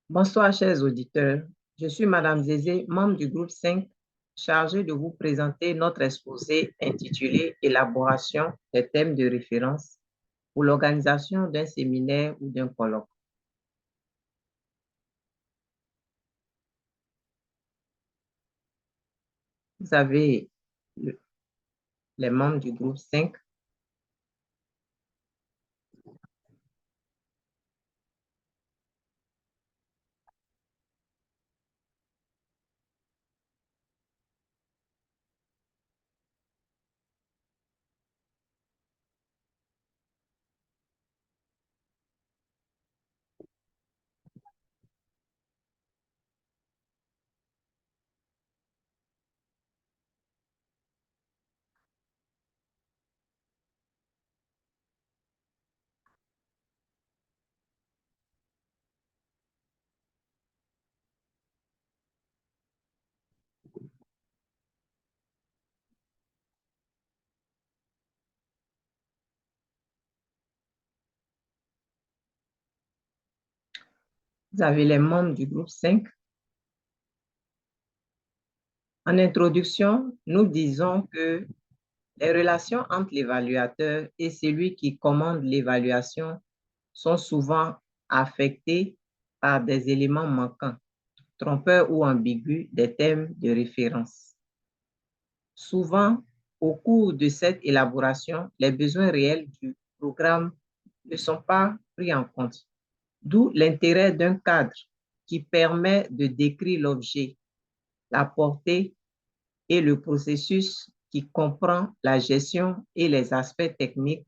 Bonsoir, chers auditeurs. Je suis Madame Zézé, membre du groupe 5, chargée de vous présenter notre exposé intitulé Élaboration des thèmes de référence pour l'organisation d'un séminaire ou d'un colloque. Vous avez les membres du groupe 5. Vous avez les membres du groupe 5. En introduction, nous disons que les relations entre l'évaluateur et celui qui commande l'évaluation sont souvent affectées par des éléments manquants, trompeurs ou ambigus des thèmes de référence. Souvent, au cours de cette élaboration, les besoins réels du programme ne sont pas pris en compte, d'où l'intérêt d'un cadre qui permet de décrire l'objet, la portée et le processus qui comprend la gestion et les aspects techniques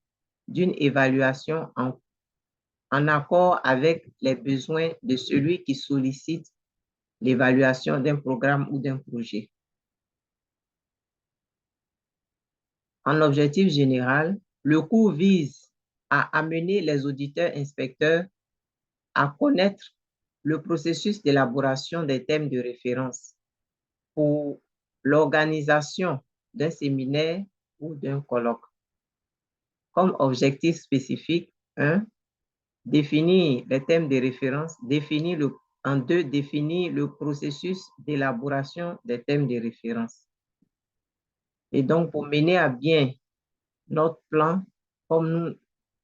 d'une évaluation en accord avec les besoins de celui qui sollicite l'évaluation d'un programme ou d'un projet. En objectif général, le cours vise à amener les auditeurs-inspecteurs à connaître le processus d'élaboration des thèmes de référence pour l'organisation d'un séminaire ou d'un colloque. Comme objectif spécifique, 1, définir les thèmes de référence, en 2, définir le processus d'élaboration des thèmes de référence. Et donc, pour mener à bien notre plan, comme nous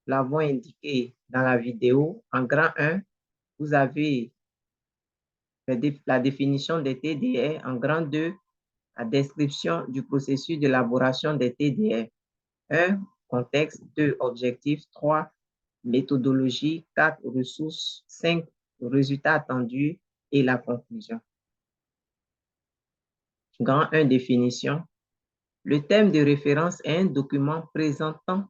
l'avons indiqué dans la vidéo, en grand 1, vous avez la définition des TDR. En grand 2, la description du processus d'élaboration des TDR. 1, contexte. 2, objectif. 3, méthodologie. 4, ressources. 5, résultats attendus et la conclusion. Grand 1, définition. Le thème de référence est un document présentant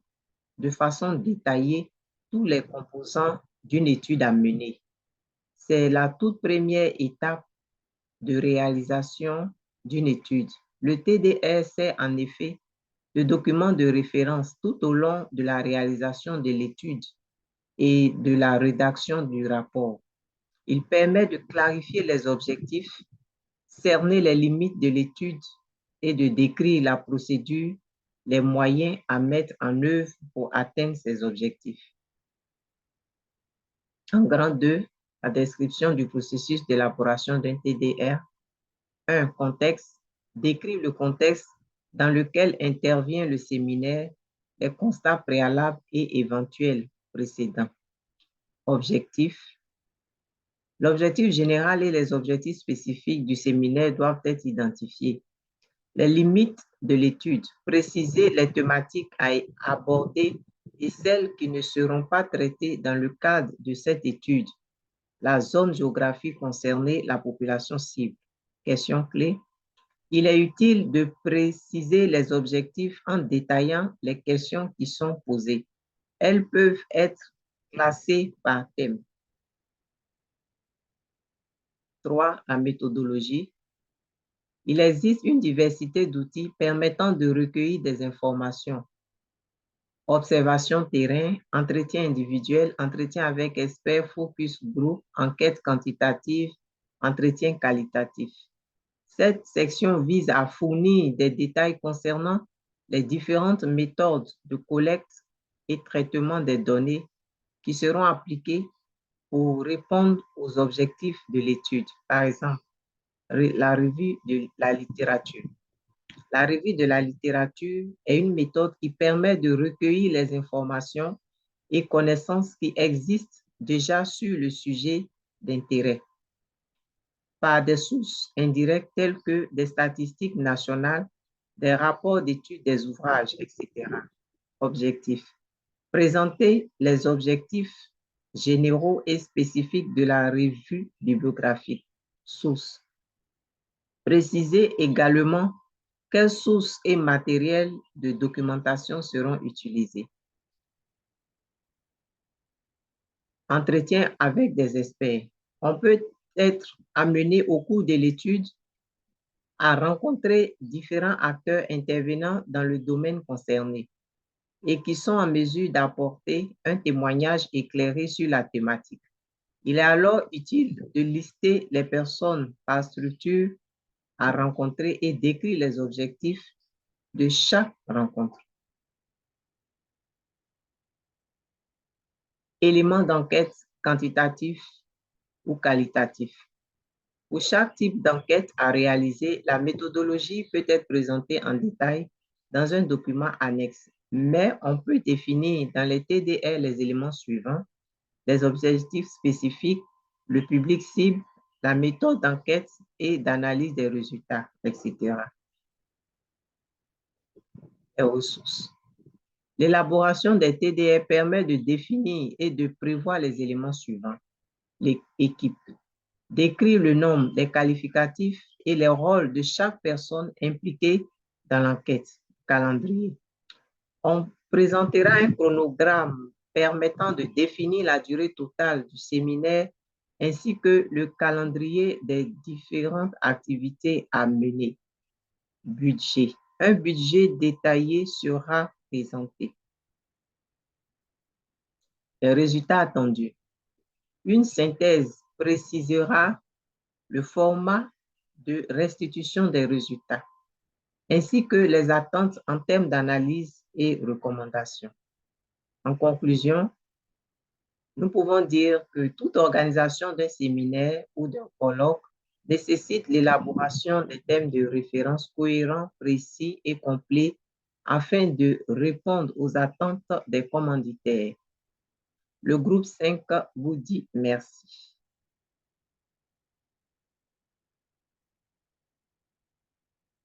de façon détaillée tous les composants d'une étude à mener. C'est la toute première étape de réalisation d'une étude. Le TDR, c'est en effet le document de référence tout au long de la réalisation de l'étude et de la rédaction du rapport. Il permet de clarifier les objectifs, cerner les limites de l'étude et de décrire la procédure, les moyens à mettre en œuvre pour atteindre ces objectifs. En grand 2, la description du processus d'élaboration d'un TDR. 1, contexte, décrire le contexte dans lequel intervient le séminaire, les constats préalables et éventuels précédents. Objectif. L'objectif général et les objectifs spécifiques du séminaire doivent être identifiés. Les limites de l'étude, préciser les thématiques à aborder et celles qui ne seront pas traitées dans le cadre de cette étude. La zone géographique concernée, la population cible. Question clé. Il est utile de préciser les objectifs en détaillant les questions qui sont posées. Elles peuvent être classées par thème. 3, la méthodologie. Il existe une diversité d'outils permettant de recueillir des informations. Observation terrain, entretien individuel, entretien avec experts, focus group, enquête quantitative, entretien qualitatif. Cette section vise à fournir des détails concernant les différentes méthodes de collecte et traitement des données qui seront appliquées pour répondre aux objectifs de l'étude. Par exemple, la revue de la littérature. La revue de la littérature est une méthode qui permet de recueillir les informations et connaissances qui existent déjà sur le sujet d'intérêt par des sources indirectes telles que des statistiques nationales, des rapports d'études des ouvrages, etc. Objectifs. Présenter les objectifs généraux et spécifiques de la revue bibliographique. Sources. Préciser également quelles sources et matériels de documentation seront utilisés. Entretien avec des experts. On peut être amené au cours de l'étude à rencontrer différents acteurs intervenant dans le domaine concerné et qui sont en mesure d'apporter un témoignage éclairé sur la thématique. Il est alors utile de lister les personnes par structure à rencontrer et décrire les objectifs de chaque rencontre. Éléments d'enquête quantitatifs ou qualitatifs. Pour chaque type d'enquête à réaliser, la méthodologie peut être présentée en détail dans un document annexe, mais on peut définir dans les TDR les éléments suivants: les objectifs spécifiques, le public cible, la méthode d'enquête et d'analyse des résultats, etc. Les ressources. L'élaboration des TDR permet de définir et de prévoir les éléments suivants. L'équipe. Décrire le nombre, les qualificatifs et les rôles de chaque personne impliquée dans l'enquête. Calendrier. On présentera un chronogramme permettant de définir la durée totale du séminaire ainsi que le calendrier des différentes activités à mener. Budget. Un budget détaillé sera présenté. Les résultats attendus. Une synthèse précisera le format de restitution des résultats, ainsi que les attentes en termes d'analyse et recommandations. En conclusion, nous pouvons dire que toute organisation d'un séminaire ou d'un colloque nécessite l'élaboration des thèmes de référence cohérents, précis et complets afin de répondre aux attentes des commanditaires. Le groupe 5 vous dit merci.